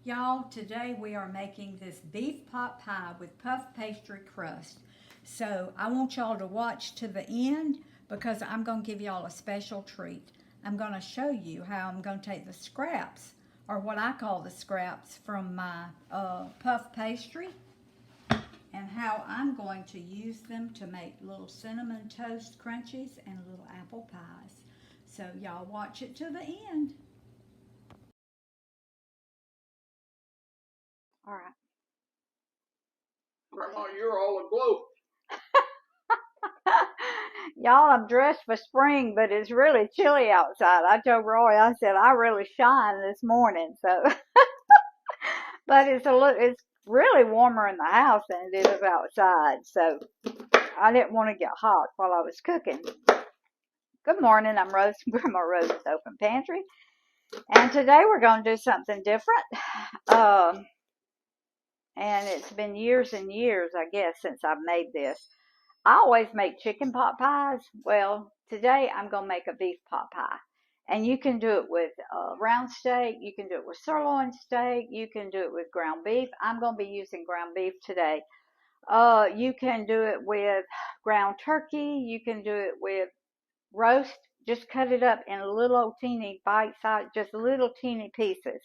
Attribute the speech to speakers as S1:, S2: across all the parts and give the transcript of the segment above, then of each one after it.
S1: Y'all, today we are making this beef pot pie with puff pastry crust. So I want y'all to watch to the end because I'm going to give y'all a special treat. I'm going to show you how I'm going to take the scraps, or what I call the scraps, from my puff pastry, and how I'm going to use them to make little cinnamon toast crunchies and little apple pies. So y'all watch it to the end. All right.
S2: Grandma, you're all aglow.
S1: Y'all, I'm dressed for spring, but it's really chilly outside. I told Roy, I said, I really shine this morning. So, but it's really warmer in the house than it is outside. So I didn't want to get hot while I was cooking. Good morning. I'm Rose from Grandma Rose's Open Pantry. And today we're going to do something different. Um, and it's been years and years, I guess, since I've made this. I always make chicken pot pies. Well, today I'm going to make a beef pot pie. And you can do it with round steak. You can do it with sirloin steak. You can do it with ground beef. I'm going to be using ground beef today. You can do it with ground turkey. You can do it with roast. Just cut it up in little teeny bite size, just little teeny pieces.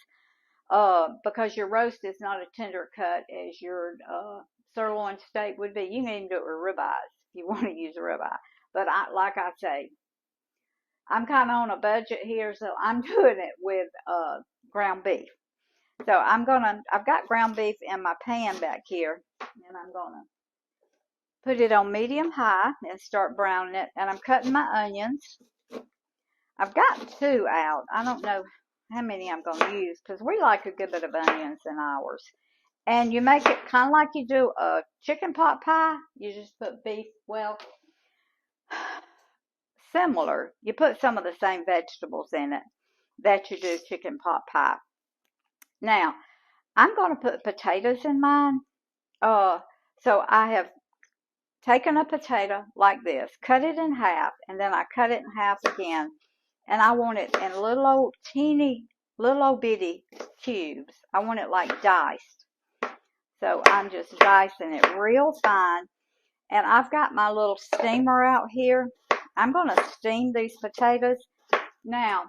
S1: Because your roast is not a tender cut as your sirloin steak would be. You can even do it with ribeyes if you want to use a ribeye. But like I say, I'm kind of on a budget here, so I'm doing it with ground beef. So I've got ground beef in my pan back here, and I'm gonna put it on medium high and start browning it. And I'm cutting my onions. I've got two out. I don't know how many I'm going to use because we like a good bit of onions in ours. And you make it kind of like you do a chicken pot pie. You just put beef, well, similar. You put some of the same vegetables in it that you do chicken pot pie. Now, I'm going to put potatoes in mine. So I have taken a potato like this, cut it in half, and then I cut it in half again. And I want it in little old teeny, little old bitty cubes. I want it like diced. So I'm just dicing it real fine. And I've got my little steamer out here. I'm going to steam these potatoes. Now,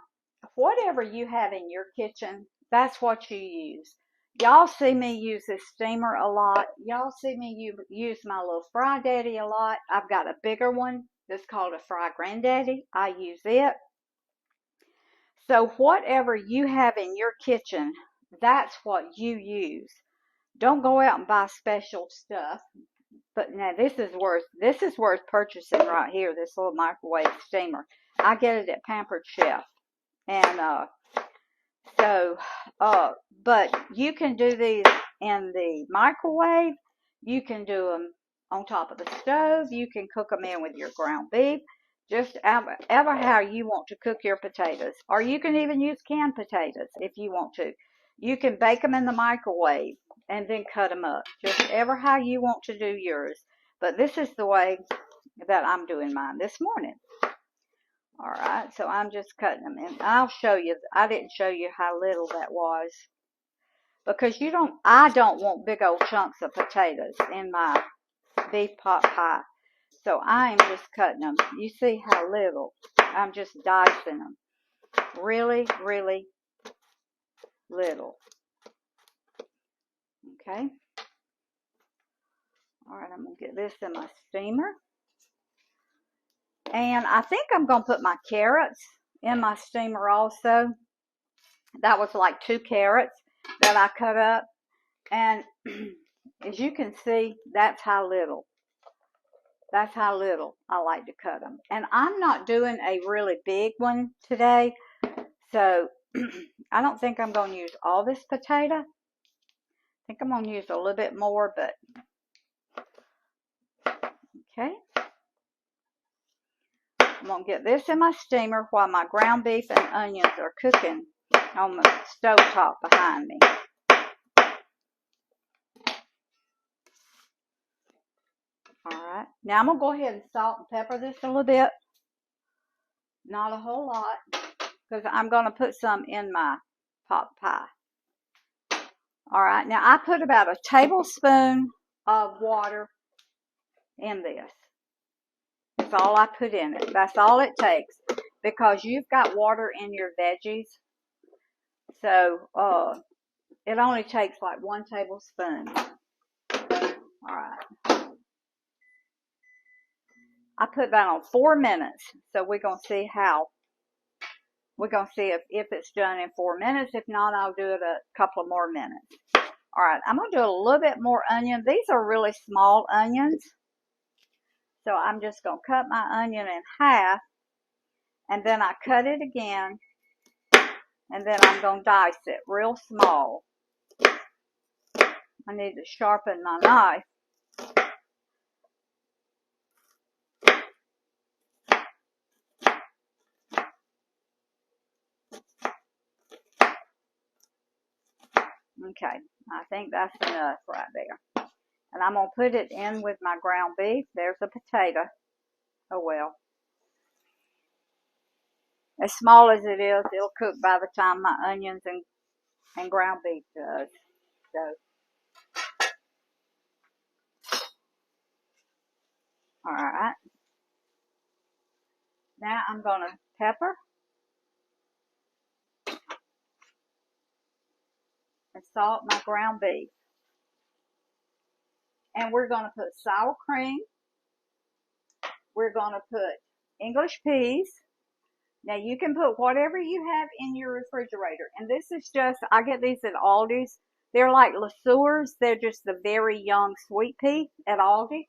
S1: whatever you have in your kitchen, that's what you use. Y'all see me use this steamer a lot. Y'all see me use my little Fry Daddy a lot. I've got a bigger one that's called a Fry Granddaddy. I use it. So whatever you have in your kitchen, that's what you use. Don't go out and buy special stuff. But now this is worth purchasing right here, this little microwave steamer. I get it at Pampered Chef. And but you can do these in the microwave. You can do them on top of the stove. You can cook them in with your ground beef. Just ever how you want to cook your potatoes. Or you can even use canned potatoes if you want to. You can bake them in the microwave and then cut them up. Just ever how you want to do yours. But this is the way that I'm doing mine this morning. All right, so I'm just cutting them, and I'll show you. I didn't show you how little that was because I don't want big old chunks of potatoes in my beef pot pie. So I'm just cutting them. You see how little? I'm just dicing them. Really, really little. Okay. All right, I'm going to get this in my steamer. And I think I'm going to put my carrots in my steamer also. That was like 2 carrots that I cut up. And as you can see, that's how little I like to cut them. And I'm not doing a really big one today. So I don't think I'm going to use all this potato. I think I'm going to use a little bit more, but okay. I'm going to get this in my steamer while my ground beef and onions are cooking on the stove top behind me. Alright, now I'm going to go ahead and salt and pepper this a little bit. Not a whole lot, because I'm going to put some in my pot pie. All right, now I put about a tablespoon of water in this. That's all I put in it. That's all it takes because you've got water in your veggies. So it only takes like 1 tablespoon. All right. I put that on 4 minutes. So we're going to see if it's done in 4 minutes. If not, I'll do it a couple of more minutes. All right, I'm going to do a little bit more onion. These are really small onions. So I'm just going to cut my onion in half. And then I cut it again. And then I'm going to dice it real small. I need to sharpen my knife. Okay, I think that's enough right there. And I'm going to put it in with my ground beef. There's a potato. Oh well. As small as it is, it'll cook by the time my onions and ground beef does. So, alright. Now I'm going to pepper and salt my ground beef. And we're going to put sour cream. We're going to put English peas. Now you can put whatever you have in your refrigerator. And this is just, I get these at Aldi's. They're like LeSueurs. They're just the very young sweet pea at Aldi.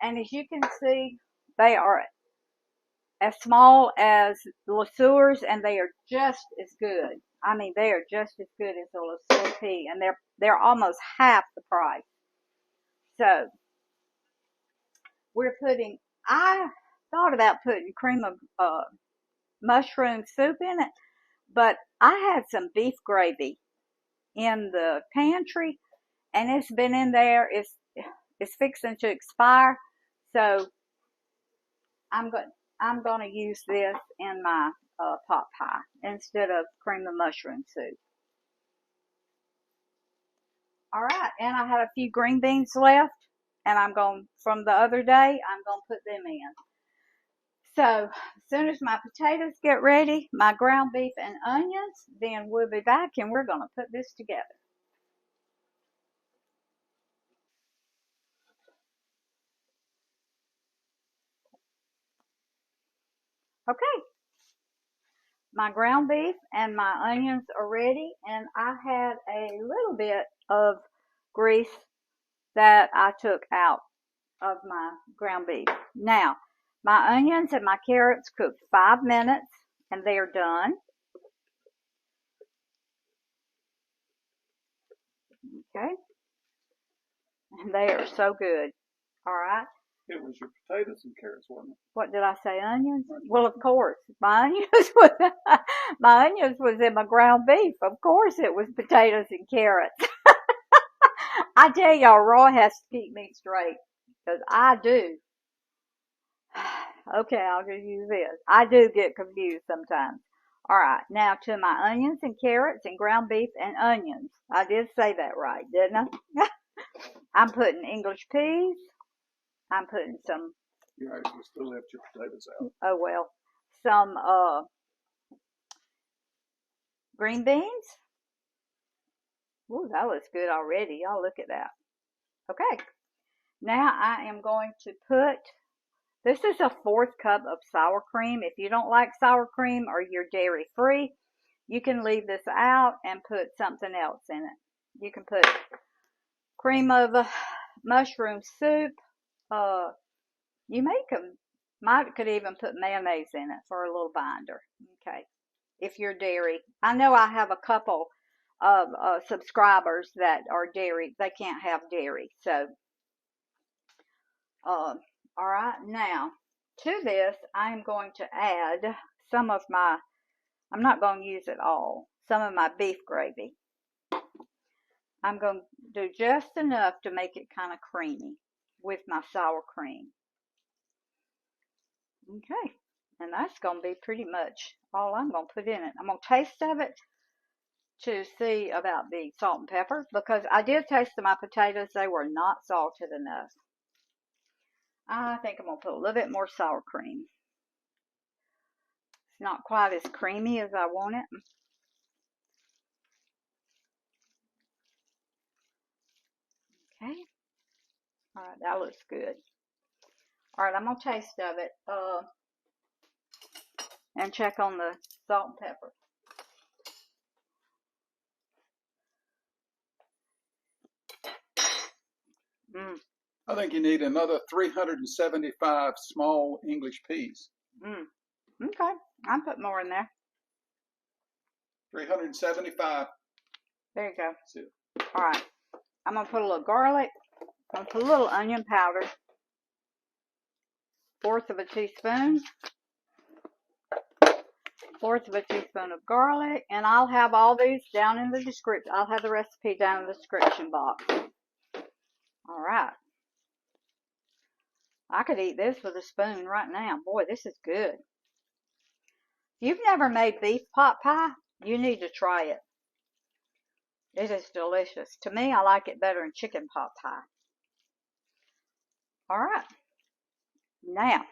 S1: And as you can see, they are as small as LeSueurs and they are just as good. I mean, they are just as good as a LeSueur pea. And they're almost half the price. So, we're putting, I thought about putting cream of mushroom soup in it, but I had some beef gravy in the pantry, and it's been in there. It's fixing to expire, so I'm going to use this in my pot pie instead of cream of mushroom soup. All right, and I had a few green beans left, and from the other day, I'm going to put them in. So, as soon as my potatoes get ready, my ground beef and onions, then we'll be back and we're going to put this together. Okay, my ground beef and my onions are ready, and I had a little bit of grease that I took out of my ground beef. Now, my onions and my carrots cooked 5 minutes, and they are done. Okay, and they are so good. All right.
S2: It was your potatoes and carrots, wasn't it?
S1: What did I say? Onions? Well, of course, my onions was in my ground beef. Of course, it was potatoes and carrots. I tell y'all, Roy has to keep me straight because I do. Okay, I'll just use this. I do get confused sometimes. All right, now to my onions and carrots and ground beef and onions. I did say that right, didn't I? I'm putting English peas. I'm putting some.
S2: You actually still left your potatoes out.
S1: Oh well, some green beans. Ooh, that looks good already. Y'all look at that. Okay, now I am going to put. This is a 1/4 cup of sour cream. If you don't like sour cream or you're dairy free, you can leave this out and put something else in it. You can put cream of mushroom soup. You could even put mayonnaise in it for a little binder. Okay, if you're dairy. I know I have a couple of subscribers that are dairy. They can't have dairy. So, all right. Now, to this, I am going to add some of my, I'm not going to use it all, some of my beef gravy. I'm going to do just enough to make it kind of creamy with my sour cream. Okay, and that's going to be pretty much all I'm going to put in it. I'm going to taste of it, to see about the salt and pepper, because I did taste my potatoes. They were not salted enough. I think I'm going to put a little bit more sour cream. It's not quite as creamy as I want it. Okay. All right, that looks good. All right, I'm going to taste of it and check on the salt and pepper.
S2: I think you need another 375 small English peas.
S1: Okay, I'll put more in there.
S2: 375.
S1: There you go. All right, I'm going to put a little garlic. I'm going to put a little onion powder. 1/4 of a teaspoon. 1/4 of a teaspoon of garlic. And I'll have all these down in the description. I'll have the recipe down in the description box. All right. I could eat this with a spoon right now. Boy, this is good. If you've never made beef pot pie, you need to try it. It is delicious. To me, I like it better than chicken pot pie. All right. Now,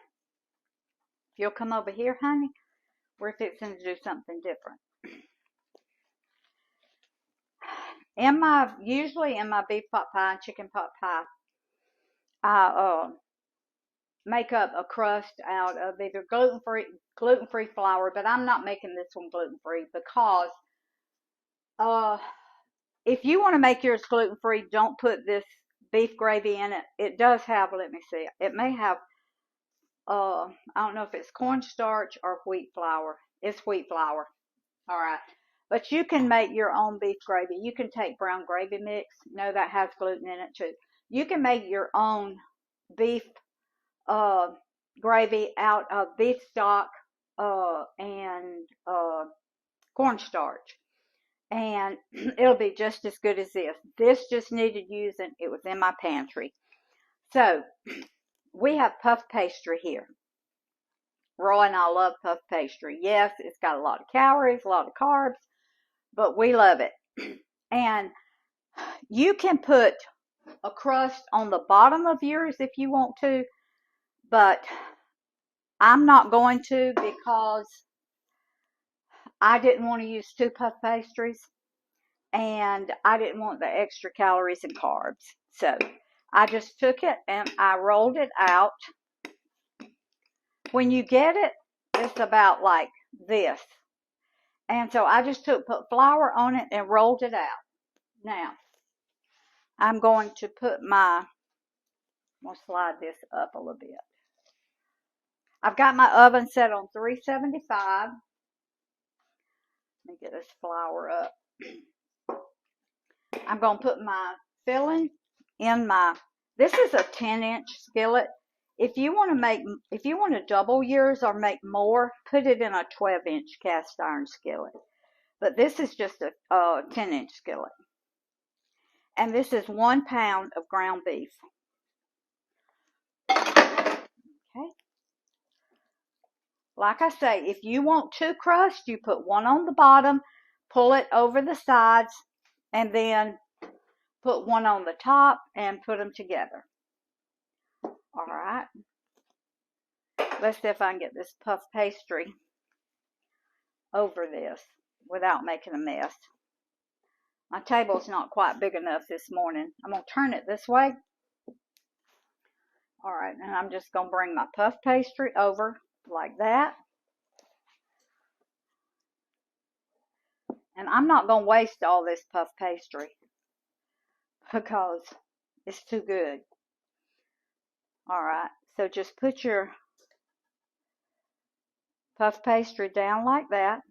S1: if you'll come over here, honey, we're fixing to do something different. Usually in my beef pot pie and chicken pot pie, I make up a crust out of either gluten-free flour, but I'm not making this one gluten-free because if you want to make yours gluten-free, don't put this beef gravy in it. It does have, let me see, it may have, I don't know if it's cornstarch or wheat flour. It's wheat flour. All right. But you can make your own beef gravy. You can take brown gravy mix. No, that has gluten in it too. You can make your own beef gravy out of beef stock and cornstarch. And it'll be just as good as this. This just needed using. It was in my pantry. So, we have puff pastry here. Roy and I love puff pastry. Yes, it's got a lot of calories, a lot of carbs, but we love it. And you can put a crust on the bottom of yours if you want to, but I'm not going to because I didn't want to use 2 puff pastries and I didn't want the extra calories and carbs. So I just took it and I rolled it out. When you get it, it's about like this. And so I just put flour on it and rolled it out. Now, I'm going to put I'm going to slide this up a little bit. I've got my oven set on 375. Let me get this flour up. I'm going to put my filling in this is a 10-inch skillet. If you want to double yours or make more, put it in a 12-inch cast iron skillet. But this is just a 10-inch skillet. And this is 1 pound of ground beef. Okay. Like I say, if you want 2 crusts, you put 1 on the bottom, pull it over the sides, and then put 1 on the top and put them together. All right. Let's see if I can get this puff pastry over this without making a mess. My table's not quite big enough this morning. I'm going to turn it this way. All right, and I'm just going to bring my puff pastry over like that. And I'm not going to waste all this puff pastry because it's too good. All right, so just put your puff pastry down like that.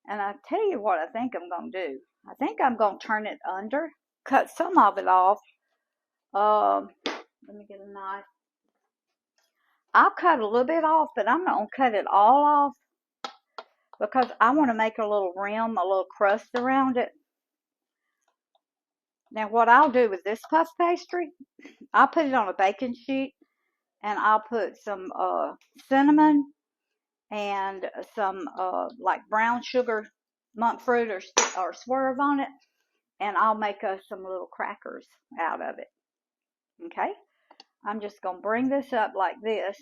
S1: And I tell you what I think I'm going to do. I think I'm going to turn it under, cut some of it off. Let me get a knife. I'll cut a little bit off, but I'm not going to cut it all off because I want to make a little rim, a little crust around it. Now what I'll do with this puff pastry, I'll put it on a baking sheet and I'll put some cinnamon and some like brown sugar monk fruit or swerve on it, and I'll make us some little crackers out of it. Okay, I'm just going to bring this up like this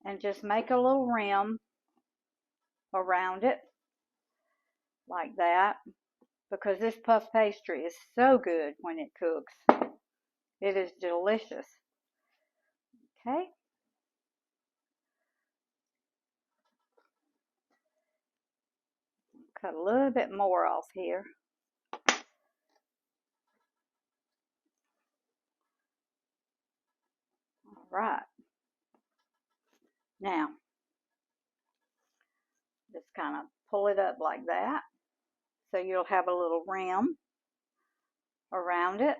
S1: and just make a little rim around it like that, because this puff pastry is so good when it cooks. It is delicious. Okay. Cut a little bit more off here. All right. Now, just kind of pull it up like that, so you'll have a little rim around it.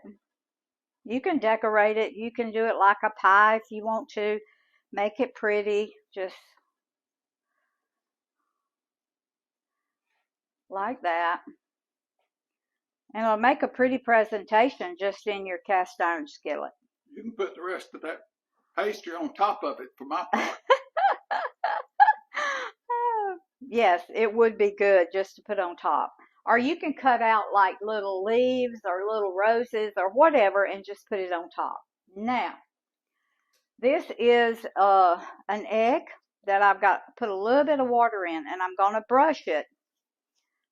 S1: You can decorate it. You can do it like a pie if you want to. Make it pretty, just like that. And it'll make a pretty presentation just in your cast iron skillet.
S2: You can put the rest of that pastry on top of it for my part.
S1: Yes, it would be good just to put on top. Or you can cut out like little leaves or little roses or whatever and just put it on top. Now, this is an egg that I've got put a little bit of water in, and I'm going to brush it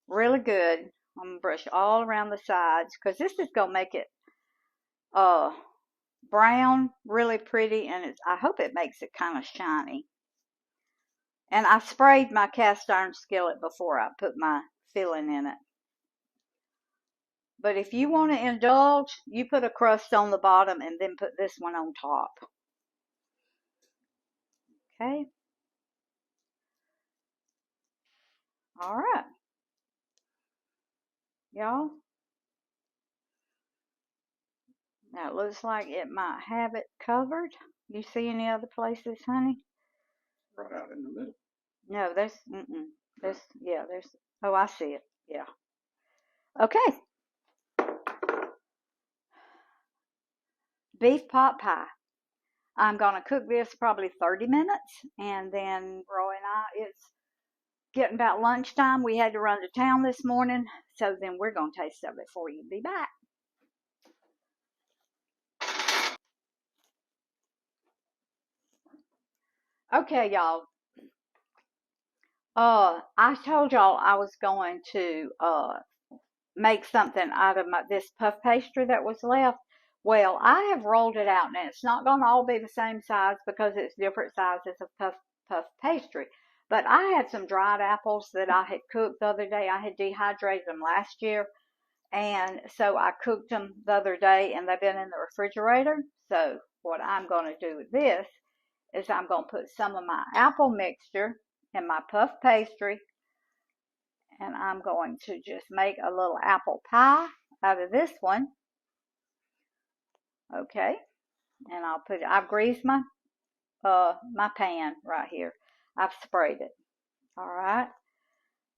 S1: really good. I'm going to brush all around the sides, because this is going to make it brown, really pretty, and I hope it makes it kind of shiny. And I sprayed my cast iron skillet before I put my filling in it. But if you want to indulge, you put a crust on the bottom and then put this one on top. Okay. All right. Y'all. Now it looks like it might have it covered. You see any other places, honey?
S2: Right out in the middle.
S1: No, there's, there's, oh, I see it. Yeah. Okay. Beef pot pie. I'm going to cook this probably 30 minutes, and then Roy and it's getting about lunchtime. We had to run to town this morning, so then we're going to taste of it for you. Be back. Okay, y'all. I told y'all I was going to make something out of this puff pastry that was left. Well, I have rolled it out. Now, it's not going to all be the same size because it's different sizes of puff pastry. But I had some dried apples that I had cooked the other day. I had dehydrated them last year, and so I cooked them the other day, and they've been in the refrigerator. So what I'm going to do with this is I'm going to put some of my apple mixture in my puff pastry, and I'm going to just make a little apple pie out of this one. Okay, and I've greased my pan right here. I've sprayed it. All right,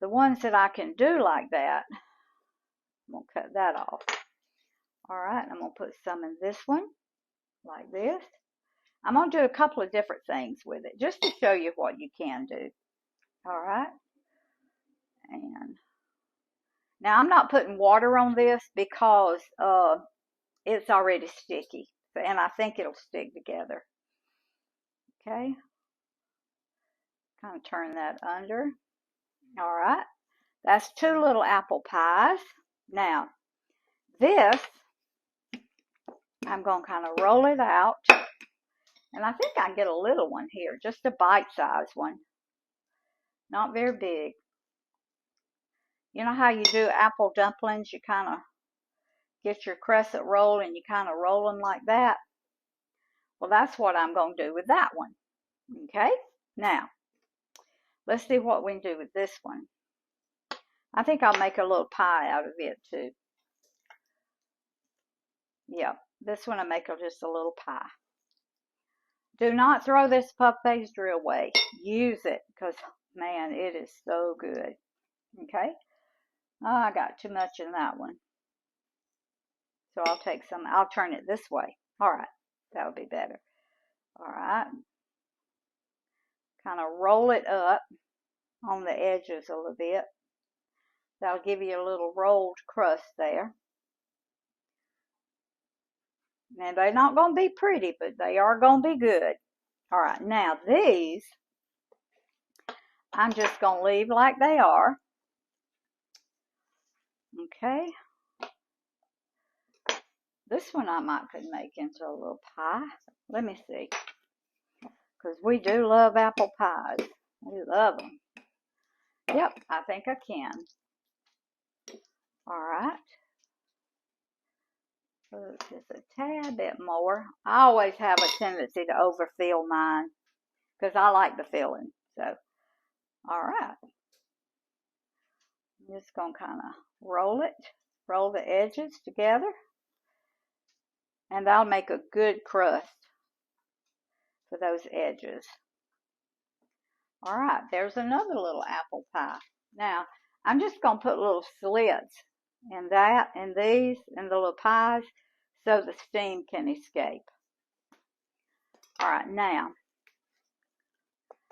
S1: the ones that I can do like that, I'm gonna cut that off. All right, I'm gonna put some in this one like this. I'm gonna do a couple of different things with it just to show you what you can do. All right, and now I'm not putting water on this because it's already sticky, and I think it'll stick together. Okay, kind of turn that under. All right, that's 2 little apple pies. Now, this, I'm going to kind of roll it out, and I think I can get a little one here, just a bite-sized one, not very big. You know how you do apple dumplings? You kind of get your crescent roll and you kind of roll them like that. Well, that's what I'm going to do with that one. Okay, now let's see what we can do with this one. I think I'll make a little pie out of it too. Yeah, this one I'll make just a little pie. Do not throw this puff pastry away. Use it, because man, it is so good. Okay, oh, I got too much in that one, so I'll take some. I'll turn it this way. All right, that'll be better. All right, kind of roll it up on the edges a little bit. That'll give you a little rolled crust there. And they're not going to be pretty, but they are going to be good. All right, now these, I'm just going to leave like they are. Okay. This one I might could make into a little pie. Let me see. Because we do love apple pies. We love them. Yep, I think I can. All right. Just a tad bit more. I always have a tendency to overfill mine because I like the filling. So, all right. I'm just going to kind of roll the edges together, and that'll make a good crust for those edges. All right, there's another little apple pie. Now, I'm just going to put little slits in that, and these, and the little pies, so the steam can escape. All right, now,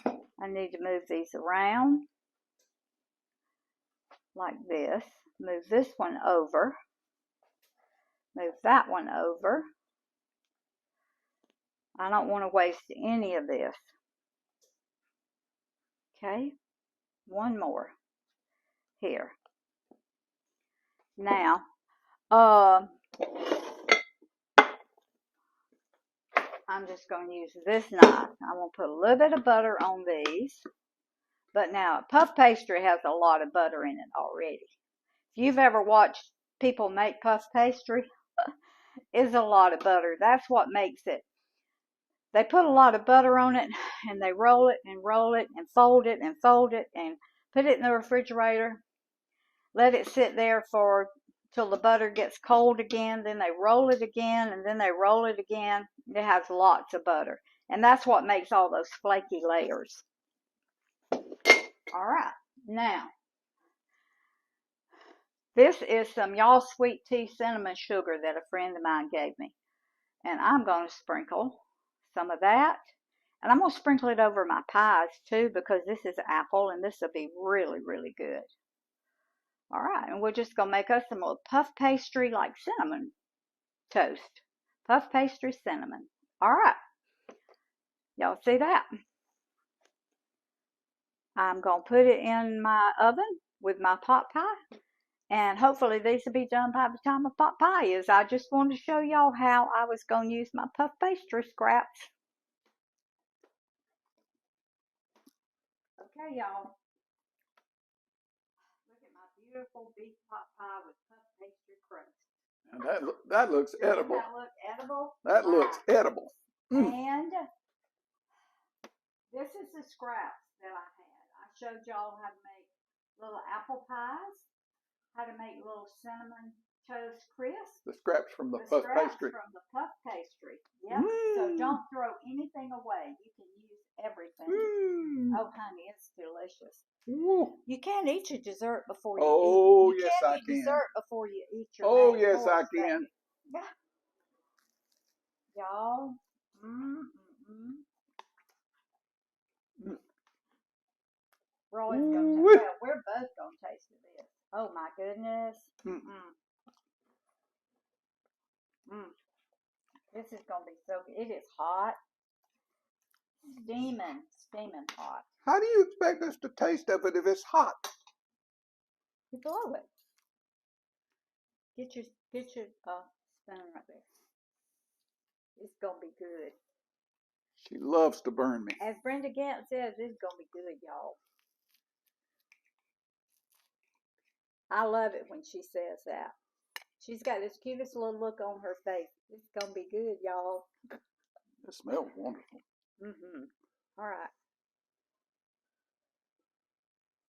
S1: I need to move these around like this. Move this one over. Move that one over. I don't want to waste any of this. Okay, one more here. Now, I'm just going to use this knife. I'm going to put a little bit of butter on these. But now, puff pastry has a lot of butter in it already. If you've ever watched people make puff pastry, it's a lot of butter. That's what makes it. They put a lot of butter on it, and they roll it and roll it and fold it and fold it and put it in the refrigerator. Let it sit there till the butter gets cold again. Then they roll it again, and then they roll it again. It has lots of butter, and that's what makes all those flaky layers. All right, now this is some y'all sweet tea cinnamon sugar that a friend of mine gave me, and I'm going to sprinkle some of that, and I'm going to sprinkle it over my pies too, because this is apple, and this will be really, really good. All right, and we're just going to make us some little puff pastry like cinnamon toast. Puff pastry cinnamon. All right, y'all see that? I'm going to put it in my oven with my pot pie, and hopefully these will be done by the time the pot pie is. I just wanted to show y'all how I was going to use my puff pastry scraps. Okay, y'all. Look at my beautiful beef pot pie with puff pastry crust.
S2: And that looks edible.
S1: Does that look edible?
S2: That looks edible.
S1: And this is the scraps that I had. I showed y'all how to make little apple pies, how to make little cinnamon toast crisp.
S2: The scraps from the puff pastry.
S1: From the puff pastry. Yep. So don't throw anything away. You can use everything. Oh, honey, it's delicious. You can't eat your dessert before you eat.
S2: Oh, yes, I can.
S1: Dessert before you eat your.
S2: Oh, yes, I can.
S1: Yeah. Y'all. Roy's gonna taste. Well, we're both gonna taste this. Oh my goodness. This is gonna be so good. It is hot. Steaming hot.
S2: How do you expect us to taste of it if it's hot?
S1: You blow it. Get your spoon right there. It's gonna be good.
S2: She loves to burn me.
S1: As Brenda Gant says, it's gonna be good, y'all. I love it when she says that. She's got this cutest little look on her face. It's gonna be good, y'all.
S2: It smells wonderful.
S1: All right.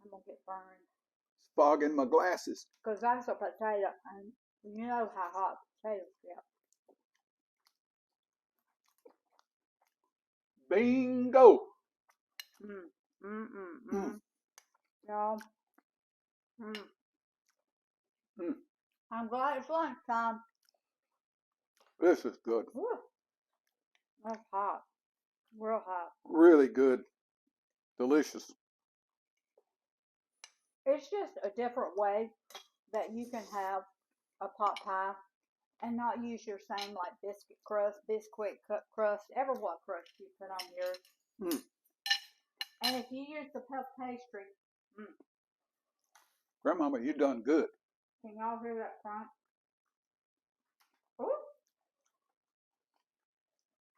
S1: I'm gonna get burned.
S2: It's fogging my glasses.
S1: Because that's a potato, and you know how hot potatoes get.
S2: Bingo.
S1: Y'all. I'm glad it's lunchtime.
S2: This is good.
S1: Woo. That's hot. Real hot.
S2: Really good. Delicious.
S1: It's just a different way that you can have a pot pie and not use your same like biscuit crust, biscuit crust, ever what crust you put on yours.
S2: Mm.
S1: And if you use the puff pastry,
S2: Grandmama, you done good.
S1: can y'all hear that crunch? Ooh,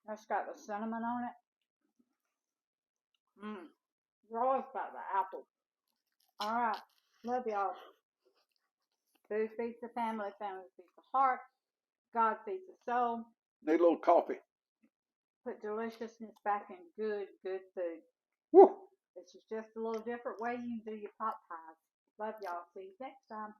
S1: that's got the cinnamon on it. Roy's got the apple. All right, love y'all. Food feeds the family, family feeds the heart, God feeds the soul.
S2: Need a little coffee.
S1: Put deliciousness back in good, good food.
S2: Woo!
S1: This is just a little different way you can do your pot pies. Love y'all. See you next time.